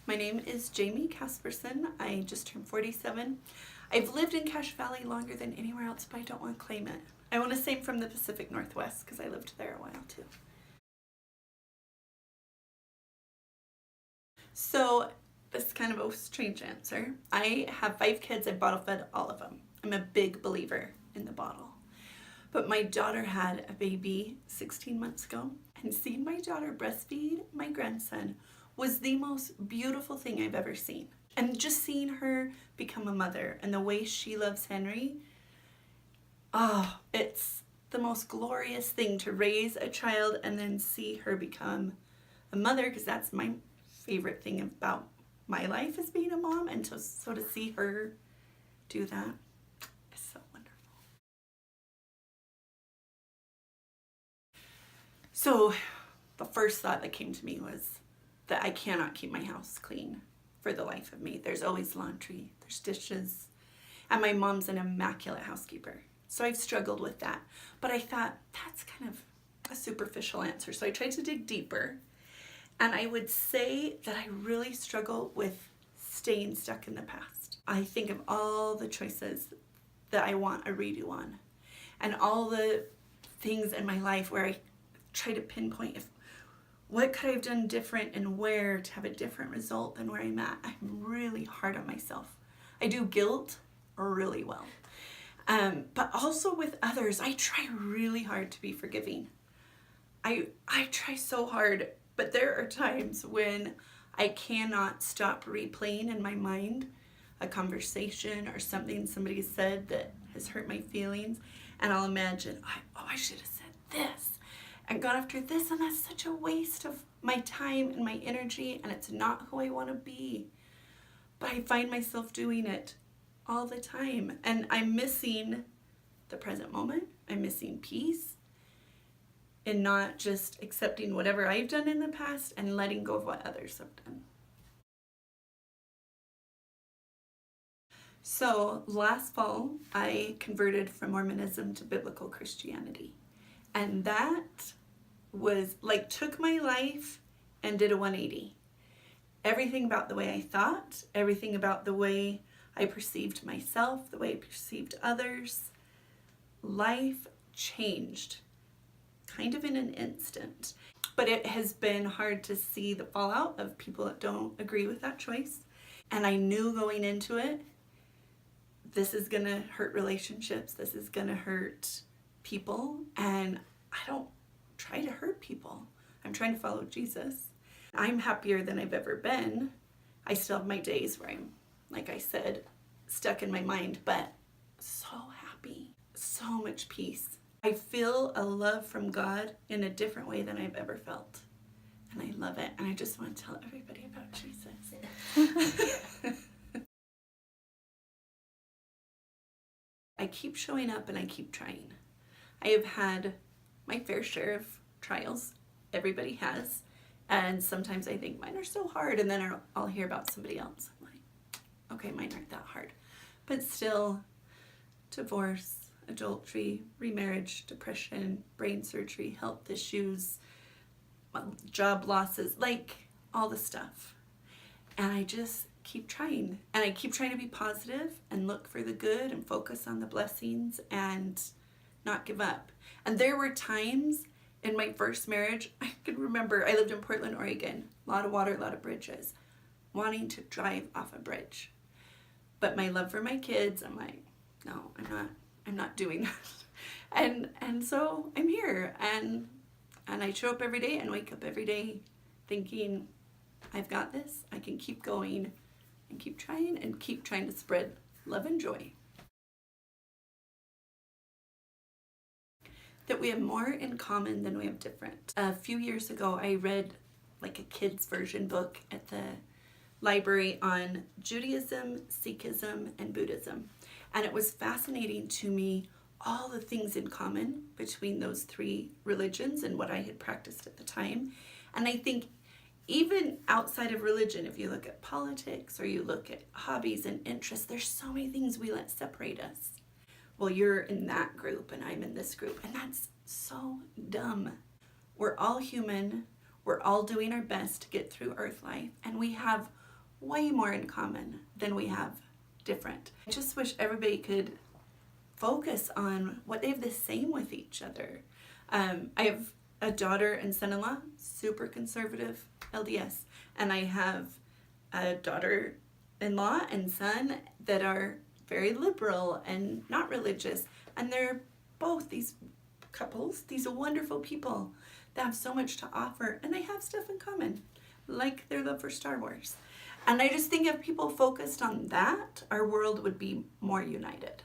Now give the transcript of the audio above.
My name is Jamie Casperson. I just turned 47. I've lived in Cache Valley longer than anywhere else, but I don't want to claim it. I want to say I'm from the Pacific Northwest because I lived there a while too. So this is kind of a strange answer. I have 5 kids. I bottle fed all of them. I'm a big believer in the bottle. But my daughter had a baby 16 months ago, and seeing my daughter breastfeed my grandson was the most beautiful thing I've ever seen. And just seeing her become a mother and the way she loves Henry, it's the most glorious thing to raise a child and then see her become a mother, because that's my favorite thing about my life is being a mom, and to see her do that is so wonderful. So the first thought that came to me was that I cannot keep my house clean for the life of me. There's always laundry, there's dishes, and my mom's an immaculate housekeeper. So I've struggled with that. But I thought that's kind of a superficial answer. So I tried to dig deeper, and I would say that I really struggle with staying stuck in the past. I think of all the choices that I want a redo on, and all the things in my life where I try to pinpoint what could I have done different and where to have a different result than where I'm at. I'm really hard on myself. I do guilt really well. But also with others, I try really hard to be forgiving. I try so hard, but there are times when I cannot stop replaying in my mind a conversation or something somebody said that has hurt my feelings, and I'll imagine, I should have said this and gone after this, and that's such a waste of my time and my energy, and it's not who I want to be. But I find myself doing it all the time, and I'm missing the present moment. I'm missing peace and not just accepting whatever I've done in the past and letting go of what others have done. So last fall, I converted from Mormonism to biblical Christianity, and that was like took my life and did a 180. Everything about the way I thought, everything about the way I perceived myself, the way I perceived others, life changed kind of in an instant. But it has been hard to see the fallout of people that don't agree with that choice. And I knew going into it, this is gonna hurt relationships, this is gonna hurt people, and I don't try to hurt people. I'm trying to follow Jesus. I'm happier than I've ever been. I still have my days where I'm, like I said, stuck in my mind, but so happy, so much peace. I feel a love from God in a different way than I've ever felt. And I love it. And I just want to tell everybody about Jesus. I keep showing up and I keep trying. I have had my fair share of trials. Everybody has. And sometimes I think mine are so hard, and then I'll hear about somebody else. I'm like, okay, mine aren't that hard. But still, divorce, adultery, remarriage, depression, brain surgery, health issues, job losses, like all the stuff. And I just keep trying. And I keep trying to be positive and look for the good and focus on the blessings and not give up. And there were times in my first marriage, I can remember I lived in Portland, Oregon, a lot of water, a lot of bridges, wanting to drive off a bridge. But my love for my kids, I'm like, no, I'm not doing that. And so I'm here, and I show up every day and wake up every day thinking, I've got this, I can keep going and keep trying to spread love and joy. That we have more in common than we have different. A few years ago, I read like a kid's version book at the library on Judaism, Sikhism, and Buddhism. And it was fascinating to me all the things in common between those 3 religions and what I had practiced at the time. And I think even outside of religion, if you look at politics or you look at hobbies and interests, there's so many things we let separate us. Well, you're in that group and I'm in this group, and that's so dumb. We're all human. We're all doing our best to get through earth life, and we have way more in common than we have different. I just wish everybody could focus on what they have the same with each other. I have a daughter and son-in-law, super conservative, LDS, and I have a daughter-in-law and son that are very liberal and not religious, and they're both these couples, these wonderful people that have so much to offer, and they have stuff in common, like their love for Star Wars. And I just think if people focused on that, our world would be more united.